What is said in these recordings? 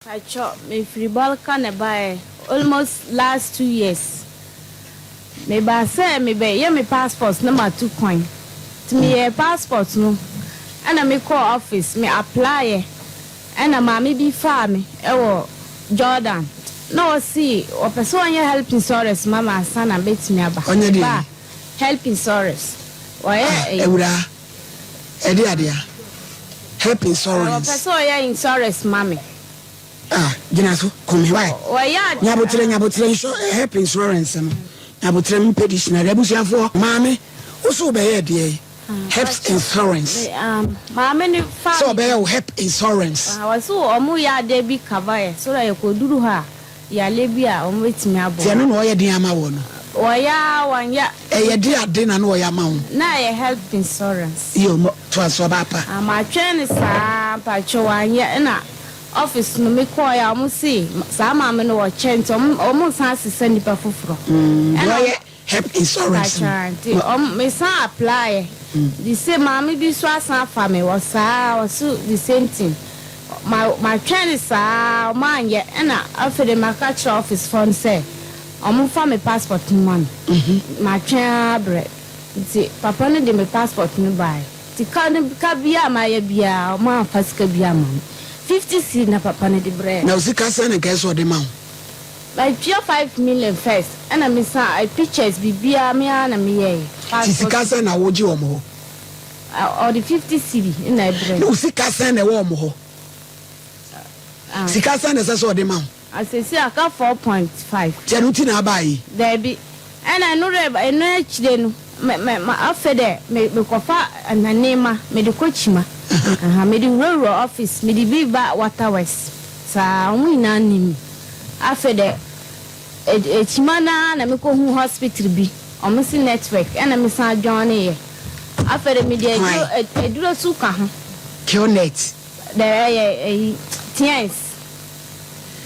I chop me free Balkan buy almost last 2 years. Me ba say me be ye me passport number 2 coin. To me a passport no. And me call office me apply and a mommy be farm Jordan. No see or person you help insurance mama son and bet me aba. Help insurance. Why Ewura Edia help insurance. Person you insurance mommy. Ginaso, come here. Nyabotre help insurance. Nyabotre petitioner. Rebusia for mommy. Also be here, help insurance. Mommy, so be help insurance. I was so omuya debi cover so that you could do her. Ya lebia omwet me abo. Ti no ye din ama wo no. Oya wanya. Ye dia din na no ya ma wo. Na ye help insurance. Yo to aso ba pa. Ama twen sa pa chwanya na office no me call ya mo see sa ma me no wo chent omo san sesa nipa foforo. And help insurance. Me san apply. The same mama bi so asan fa me wo sa so the same thing. My train is man ye na after my catch office phone say omo fa me passport money. My train bread. Ti papa no de me passport no buy. Ti ka bia ma ye bia o ma fasika bia ma. 50 cedi na papa no de bread. Na usika say na guess what the man. Like 5 million first. And I say I pictures bibia me na me ye. Ti sika say na woji omo. Or the 50 cedi in na bread. No usika say na wo omo. Sika say na say the man. I say I got 4.5. Jenuti na buy. There be. And I know I know chide no me after there me kofa ananema me de kochima me de rural office me de biba water west sa omu ina nim after there chimana na me ko hu hospital bi omu si network and me sa join here after there me de eduro suka ho Kionet there tiens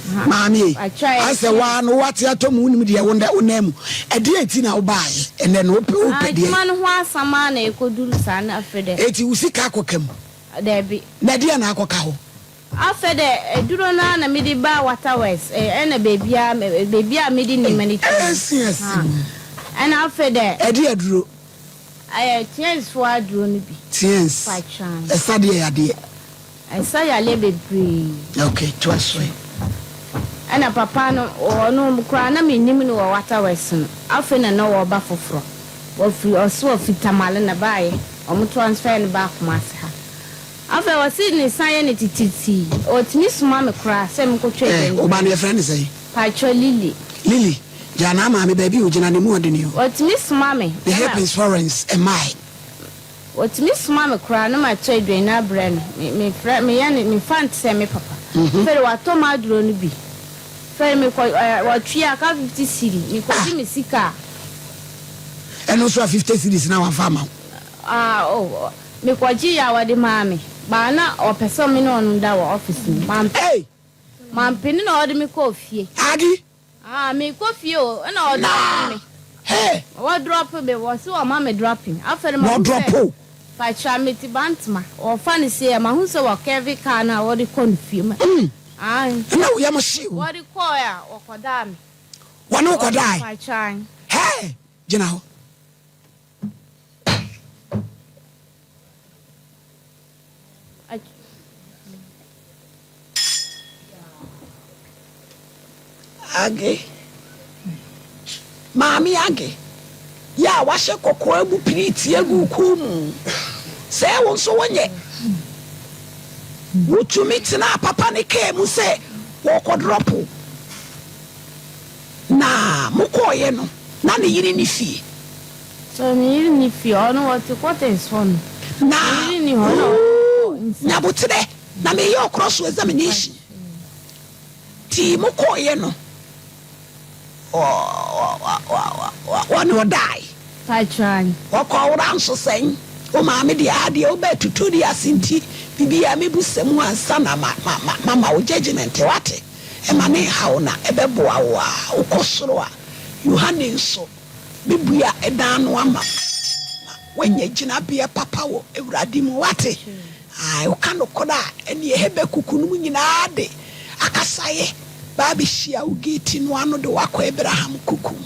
Mami, I say one what you told me the wonder name. A dear tina buy and then open the man who has some money could do son after that. It you see Kakokem. There be Nadia Nakokao. After that, do not know midi bar water west and a baby, I made in many yes. And after that, a dear drew. I chance for a drone be. Yes, by chance. A study idea. I say I live it free. Okay, twice way. And a papa no or no crana me nimino or water western. Often and no or buffalo. Or free or so fitamalina buy or transfer back master. After I was sitting in Sanity Titi or to Miss Mamma cry, some coach. Oh, my friend say, Pacho Lily. Lily, Jana, mammy, baby, you generally more than you. What Miss Mammy? The help insurance and my. What Miss Mamma cry, no, my trade in our brand. Me friend me and me fan say me papa. Very what Toma drone be. Fair me what 50 cedi. Me call me sika. And also 50 cedis now, farmer. Oh, me call Gia wa the mammy. Bana or person me no on that office. Mam, hey, mam, pinning order me coffee. Aggie? Me coffee, and all that. Hey, what drop be was so a mammy dropping. After my drop. By Chamity Bantma or funny say, my who so a Kevin Kana or the confirm. No, Yamashi. What do you call ya or Kodam? One or die. My chine. Hey, you know. Aggie. Mammy Aggie. Ya wash a cocoa pretty kum. Say, I won't so one yet. Would you meet na papa ne came who say, walk or drop? Na, Moko, no, none you didn't fee. So, me, if you know what is one. Na, Nabu today, na me your cross examination. Ti Moko, no. One will die. I try. Walk all around so saying, oh, mammy, the idea of bed to 2 years sinti, Bibi, I may be some one son, mamma, judgment, what? And my name, how na, a beboa, o cosroa. You handing so, Bibia, a down one. When ye jina be a papa, a radim, what? I can't call that, and ye have a cuckoo in a day. akasaye baby shia ugiti no ano de wakọ Abraham kukum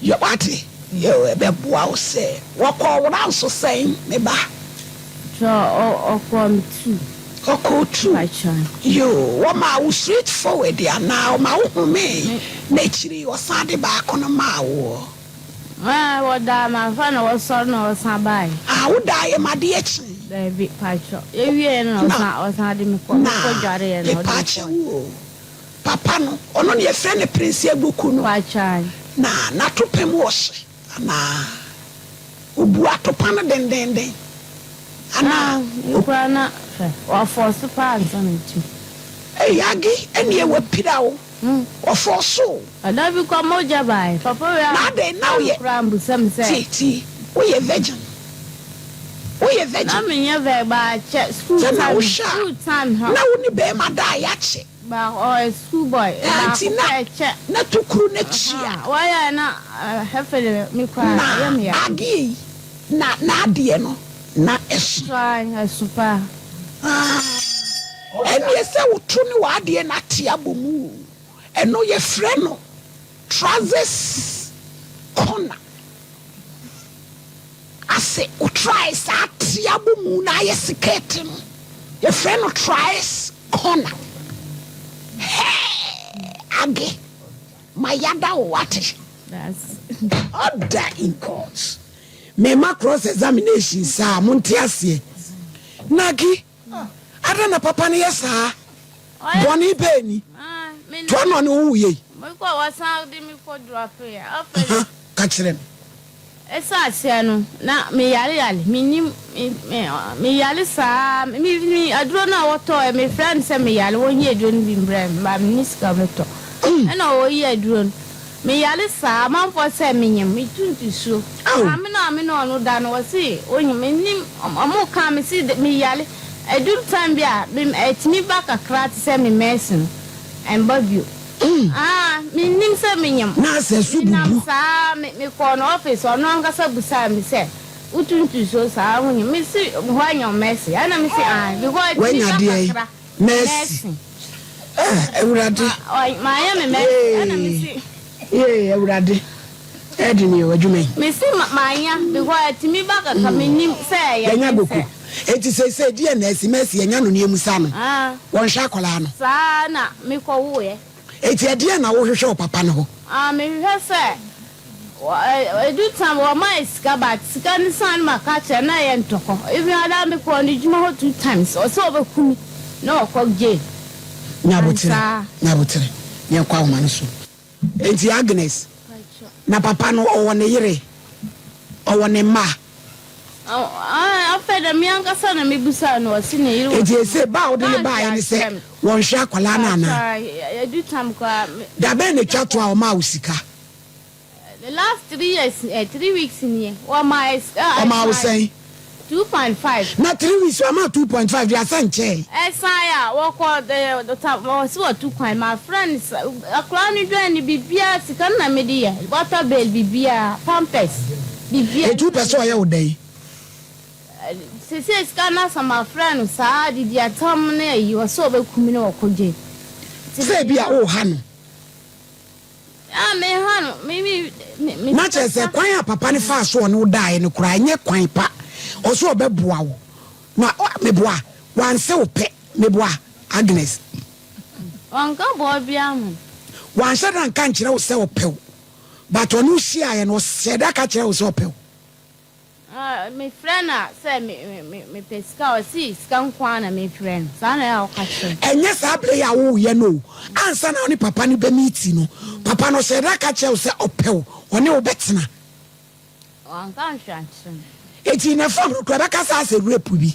yo wate yo ebeboa wo se wakọ wona nso sen me ba so okọ tu okọ tu yo wo ma wo straight forward ya na ma wo home na chiri wo sade ba kono ma wo what da my friend was so no sabai. Wo da ye ma de echi. Baby pacho. Ewie no na de me ko jare no. Pacho. Papa no, ono ne friend ne prince ebuku no. Pacha. Na to pem wo hye. Na obu atopa no den. Ana ukura na wa force pa ansan nti. Yagi ene e wapira wo. Ofo so adabi kwa moja bai papa ya na de now ye krambu sam say ti we ye virgin na me ye ve ba che school time ha na woni be ma da ya che ba o school boy na che na tukuru na chia wa ya na hefele mi kwa ya me ya agi na de no na esu try super eni se wotu ni wa de na te abomu eno ye friend no trousers corner ase o try sa te abomu na ye skirt no ye friend no tries corner age mayada what that's order in court me ma cross examination sa monte ase nagi ada na papa ne yesa boni beni to no ne wo ye mo ko wasa de mi ko drop ya afere ka kire esa ase no na me yale me yale sa mi aduro na woto me friend say me yale won ye aduro bi mbrem ba mi niska meto e na wo ye aduro me yale sa man for say me nyem me tuntu so me no no da no wasi onyi me nim amo ka me si me yale edur time bia etimi ba kakra ti say me mesin and bobio me nim say me nyem na say sububu sa me ko no office ono angasa busa me say utuntu so sa honye me si ho anyom mercy ana me si because etimi ba kakra mercy ewurade ma ya me mercy ana me si ewurade edi ni wadwume me si ma ya because etimi ba kakra me nim say ya nya goku eti say die na esi mercy nya no ne musa no won hwa kola no sa na me ko wo ye eti die na wo hwehwe o papa no ho me hwehwe say edu time wa my sika but sika ni san maka che na ye ntoko even ada me ko ni juma ho 2 times o so be kumi na o ko je nyabotere ye kwa wo man so enti Agnes na papa no o wone yire o wone ma after me ankasa na me busa no wasi ne yire enti se ba wo de ne ba ye ne se won hwa akwala na na edu time kwa da be ne twato a o ma usika the last 3 years 3 weeks in here what my was saying 2.5 na 3 weeks o ma 2.5 dia sanche esaya wo ko the top was 2. My friends akwa ni do ni bibia sika na me de ya water bill bibia pampers bibia 2% o ya odai se sika na sama friend sa di dia tam na yi wo so be kumi na wo koje se bia o ha no me hano me na chese kwan a papa ne fa so ne udai ne kura nye kwan pa o so obeboa wo na meboa wan se wo pe meboa Agnes wanka bo bia mu wan se dan kan kire wo se wo pe but onu hia ye no se da ka kire wo se wo pe me friend say me pesca o si skan kwana me friend sana ya okache enye sa ble ya wo ye no ansa na oni papa ni be meeti no papa no se da ka kire wo se opew oni wo betena wanka hwanchen eti na fam ko ba ka sa se rape bi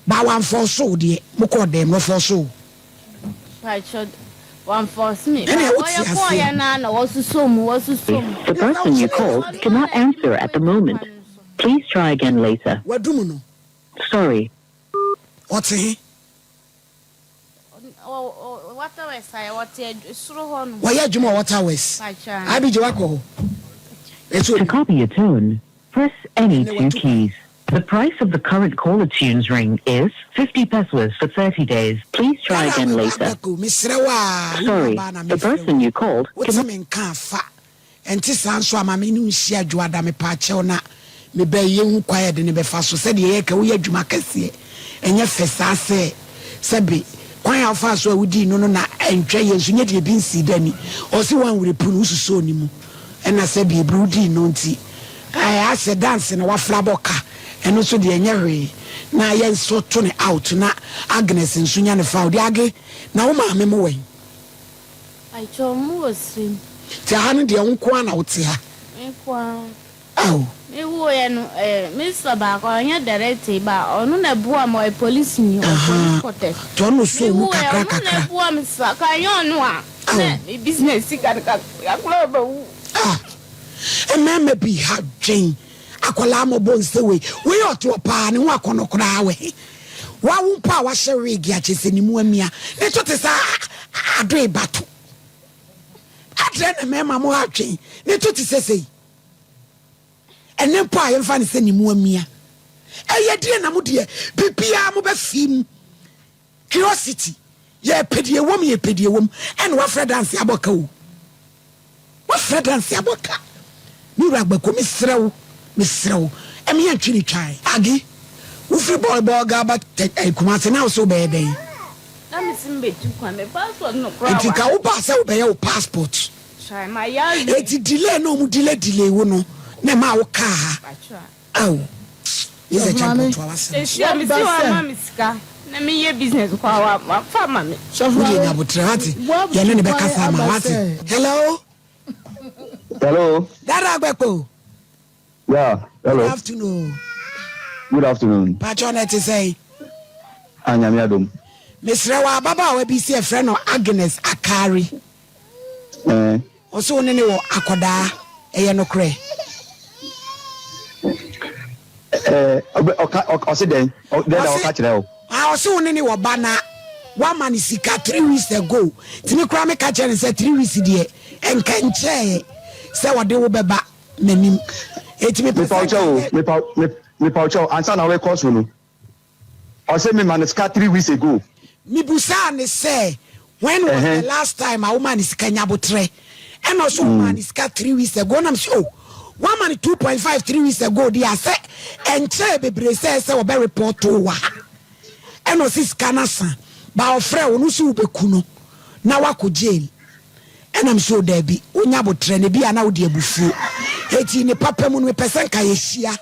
ba wan for so de mo ko dem no for so one force me. The person you called cannot answer at the moment. Please try again later. Sorry. What's he? Why Juma what hours? I be Jawako. To copy a tone, press any 2 keys. The price of the current caller tunes ring is 50 pesos for 30 days. Please try again later. Sorry, the person you called cannot... And this answer, my menu share Juada me pachona, me be young quiet in the faso said the eka we jumakasi, and your fessa say, Sabi, quite fast we did no na and tray and soon yet you been see Denny, or see one with a punus so nimu, and I said be broody nonti. I asked a dance in a flaboka, and also the enyere. Na yen so turn out na Agnes and Sunya found the age. Now, ma me way. I told Moosing. Tiana de Unquan out here. Oh, you were Mr. Back on your directive, but on a boom or a police in your protest. John was so much a boom, Mr. Cayon, business, ah, a man may be hard, Jane. Akwalamo bones the way. We ought to a pan and walk on a crowd. Why won't power sherry gadgets in Muamia? It's what is a dray battle. I dread a man, Mamma Jane. It's what is say. And then pie and fancy any Muamia. A ya dear Namudia, Pipia Mobafim. Curiosity. Ye pity a woman, ye pity a woman, and what Fred and Siaboko. What Fred and Siaboka? You rabako, Miss Row. Miss Row, and me actually try. Aggie, we free boy gaba take a command now so bad. I'm missing bit to come a passport, no problem. If you can pass out by your passport, try my yard. It's delay, no delay, no, Nema car. Oh, is a champion to us. It's your Miska. Let me your business. Family. So, we didn't have to Hello. Hello. That yeah, hello. Good afternoon. Good afternoon. Patron to say, Anyamiadum. Miss Rawa Baba will be see a friend of Agnes Akari. Also, Nene Akoda, no cray. Then I'll catch it out. I also Nene Wabana. One man is sick 3 weeks ago. Tini Krame catcher and said 3 weeks dear, and can chair. Say what they will be back. Menim. Me paucho answer na we course no o say me man ska 3 weeks ago me busa ne say when was the last time a woman is kanyabotre and also man is 3 weeks ago na so one man 2.5 3 weeks ago dia say enche bebre say we be report to wa and o sis kanasa ba ofre onu su beku no na wako jail and I'm sure there be onyabotre ne bia na wo de abufu eti ne papa mu no pesen ka yehia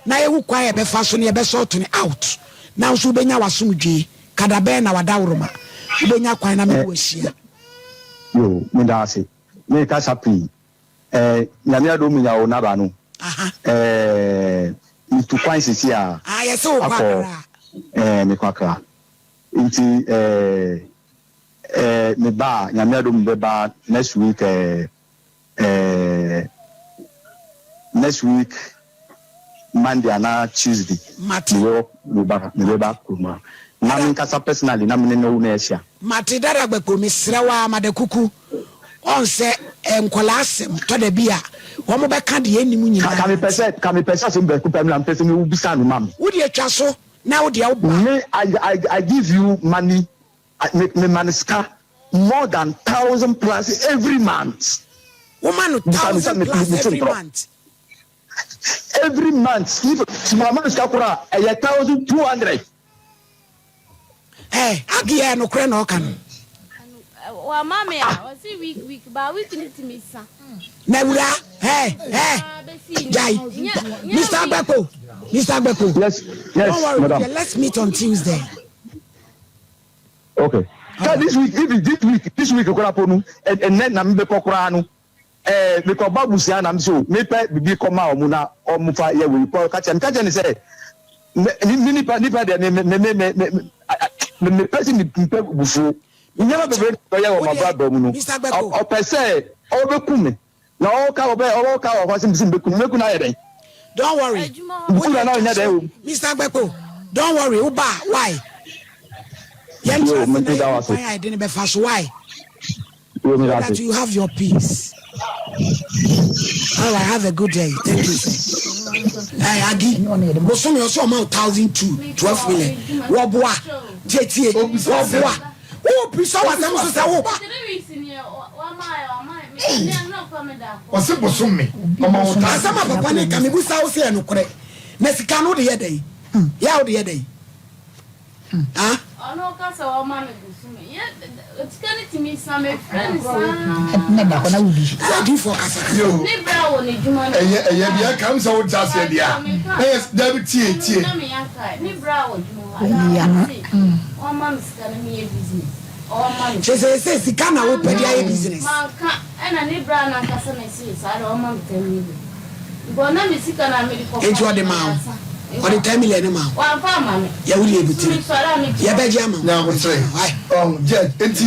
na ye hu kwa ye be fa so ne be sort ne out na so benya wasomdwe kada be na wadawroma benya kwan na me wo hia yo me da ase me ka sapi nyame ado mi ya o na ba no mi tu kwan sisi a ye so kwakra me kwakra nti me ba nyame ado mi be ba next week next week Monday and Tuesday me back kuma na me kasa personally na me no na ehia mate dara gbeko me srewa amade kuku on se enkola asem to da bia wo mo be ka de anim nyina ka me pesa so be ku pam na pesa me wo bisa no mam wo de atwa so na wo de wo me I give you money me maniska more than 1,000 plus every month. Woman 1,000 plus every month. Every month, if my man is capura, 1,200. Hey, Agia no cran or can. Well, mammy, I was a week, but we can eat me some. Nebula, hey, Jai, Mr. Beko, Mr. Beko. Yes, don't worry, madam. Let's meet on Tuesday. Okay. This week, and then I'm the Pocrano. Because Babusian, I'm so, me be come out, Muna, or Mufa, yeah, we call catch and say, Nipa, the person before. You never be ready for my brother, Mr. Beko. Or per se, over Kumi. No, all cow was in Mekuna. Don't worry, Mr. Beko. Don't worry, Uba, why? I didn't be fast. Why? That you have your peace. All right, have a good day. Thank you, sir. agi bosom yo so amount 1,002 12 million wo boa tie wo boa o pisa wa dem so say wo ba wase bosom me amount asama papa ne ka me bu sa wo say no kore na sika no de ye dey ya wo de ye dey ah ono ka sa wa ma me bosom ye tikani timi sa me friends na da ko na wubi adi for kasa ni bra wo ne juma eye bia kam sa wo jase dia yes dabi tie na me yanka ni bra wo juma ya no o ma me sika na me ye business o ma me say sika na wo pedi aye business manka ena ni bra na kasa na si sa o ma me temi bo na me sika na me ko enti o de ma o de 10 million ma wa fa ma me ya wuli ebuti ya be je ama na go try je enti